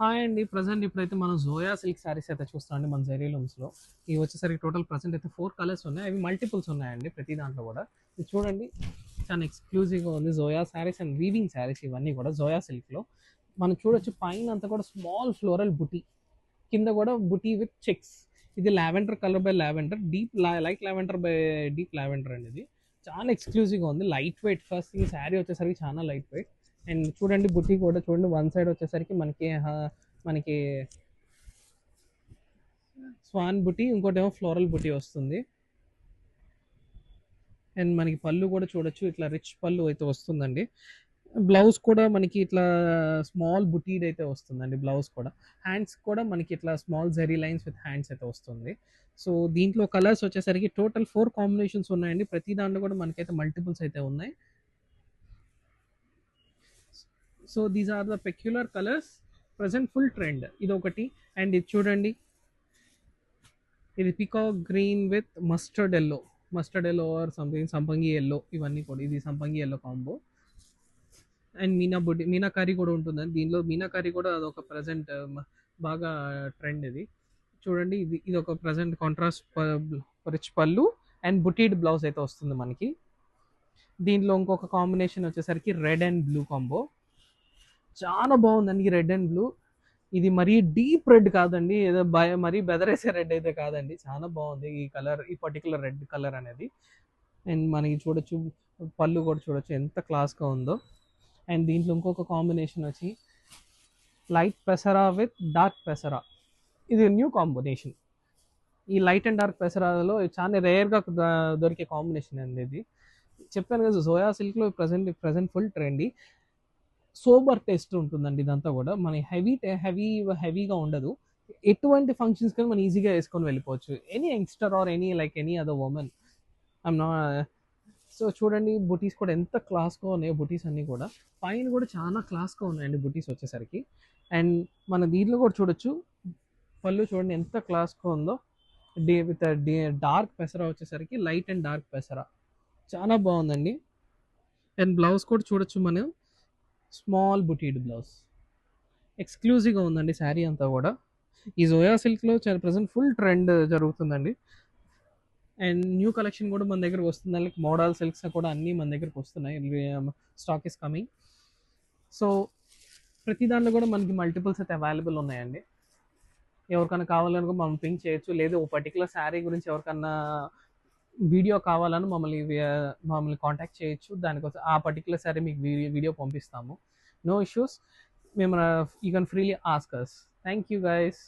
Hi అండి. Present ఇప్పుడైతే మనం జోయా సిల్క్ శారీస్ అయితే చూస్తామండి మన జెరీ లూమ్స్‌లో. ఇవి వచ్చేసరికి టోటల్ ప్రెజెంట్ అయితే 4 కలర్స్ ఉన్నాయి. అవి మల్టిపుల్స్ ఉన్నాయండి ప్రతి దాంట్లో గూడా. ఇది చూడండి చాలా ఎక్స్‌క్లూజివ్‌గా ఉంది. జోయా శారీస్ అండ్ వీవింగ్ శారీస్ ఇవన్నీ గూడా జోయా సిల్క్‌లో. మనం చూడొచ్చు పైనంతా కూడా స్మాల్ ఫ్లోరల్ బుటీ. కింద గూడా బుటీ విత్ చెక్స్. ఇది lavender colour by lavender. Light lavender by deep lavender అండి ఇది. చాలా ఎక్స్‌క్లూజివ్‌గా ఉంది. లైట్ వెయిట్ ఫస్ట్ ఈ శారీ వచ్చేసరికి చాలా లైట్ వెయిట్. అండ్ చూడండి బుటీ కూడా చూడండి వన్ సైడ్ వచ్చేసరికి మనకి స్వాన్ బుటీ ఇంకోటేమో ఫ్లోరల్ బుటీ వస్తుంది. అండ్ మనకి పళ్ళు కూడా చూడొచ్చు ఇట్లా రిచ్ పళ్ళు అయితే వస్తుందండి. బ్లౌజ్ కూడా మనకి ఇట్లా స్మాల్ బుటీడ్ అయితే వస్తుందండి బ్లౌజ్ కూడా. హ్యాండ్స్ కూడా మనకి ఇట్లా small zari lines with hands అయితే వస్తుంది. సో దీంట్లో కలర్స్ వచ్చేసరికి టోటల్ 4 కాంబినేషన్స్ ఉన్నాయండి. ప్రతి దాంట్లో కూడా మనకైతే మల్టిపుల్స్ అయితే ఉన్నాయి. So these are the peculiar colours present full trend ఇది ఒకటి. అండ్ ఇది చూడండి ఇది peacock green with mustard yellow or something సంపంగి ఎల్లో ఇవన్నీ కూడా ఇది సంపంగి ఎల్లో కాంబో. అండ్ మీనాకారి కూడా ఉంటుందండి దీనిలో. మీనాకారి కూడా అదొక ప్రజెంట్ బాగా ట్రెండ్ ఇది. చూడండి ఇది ఒక ప్రజెంట్ కాంట్రాస్ట్ రిచ్ పళ్ళు అండ్ బుటీడ్ బ్లౌజ్ అయితే వస్తుంది మనకి. దీంట్లో ఇంకొక కాంబినేషన్ వచ్చేసరికి రెడ్ అండ్ బ్లూ కాంబో. చాలా బాగుందండి ఈ రెడ్ అండ్ బ్లూ. ఇది మరీ డీప్ రెడ్ కాదండి, ఏదో మరీ బెదరేసే రెడ్ అయితే కాదండి. చాలా బాగుంది ఈ కలర్, ఈ పర్టికులర్ రెడ్ కలర్ అనేది. అండ్ మనకి చూడొచ్చు పళ్ళు కూడా చూడొచ్చు ఎంత క్లాస్గా ఉందో. అండ్ దీంట్లో ఇంకొక కాంబినేషన్ వచ్చి లైట్ పెసరా విత్ డార్క్ పెసరా. ఇది న్యూ కాంబినేషన్. ఈ లైట్ అండ్ డార్క్ పెసరాలో చాలా రేర్గా దొరికే కాంబినేషన్ అండి ఇది. చెప్పాను కదా జోయా సిల్క్లో present full trendy. Sober taste ఉంటుందండి ఇదంతా కూడా. మన హెవీగా ఉండదు. ఎటువంటి ఫంక్షన్స్ కానీ మనం ఈజీగా వేసుకొని వెళ్ళిపోవచ్చు. Any youngster or any other women. I'm నా సో చూడండి బుటీస్ కూడా ఎంత క్లాస్గా ఉన్నాయో బుటీస్ అన్నీ కూడా. పైన కూడా చాలా క్లాస్గా ఉన్నాయండి బుటీస్ వచ్చేసరికి. అండ్ మన దీంట్లో కూడా చూడొచ్చు పళ్ళు చూడండి ఎంత క్లాస్గా ఉందో. విత్ డార్క్ పెసరా వచ్చేసరికి లైట్ అండ్ డార్క్ పెసరా చాలా బాగుందండి. అండ్ బ్లౌజ్ కూడా చూడొచ్చు మనం స్మాల్ బుటీడ్ బ్లౌజ్. ఎక్స్క్లూజివ్గా ఉందండి శారీ అంతా కూడా. ఈ జోయా సిల్క్లో చాలా ప్రజెంట్ ఫుల్ ట్రెండ్ జరుగుతుందండి. అండ్ న్యూ కలెక్షన్ కూడా మన దగ్గరకు వస్తుంది. లైక్ మోడల్ సిల్క్స్ కూడా అన్నీ మన దగ్గరకు వస్తున్నాయి. Stock is coming. సో ప్రతి దాంట్లో కూడా మనకి మల్టిపుల్స్ అయితే అవైలబుల్ ఉన్నాయండి. ఎవరికైనా కావాలనుకో మనం పింక్ చేయొచ్చు. లేదు ఓ పర్టికులర్ శారీ గురించి ఎవరికన్నా వీడియో కావాలని మమ్మల్ని కాంటాక్ట్ చేయొచ్చు. దానికోసం ఆ పర్టికులర్ శారీ మీకు వీడియో పంపిస్తాము. No issues. మేము you can freely ask us. Thank you guys.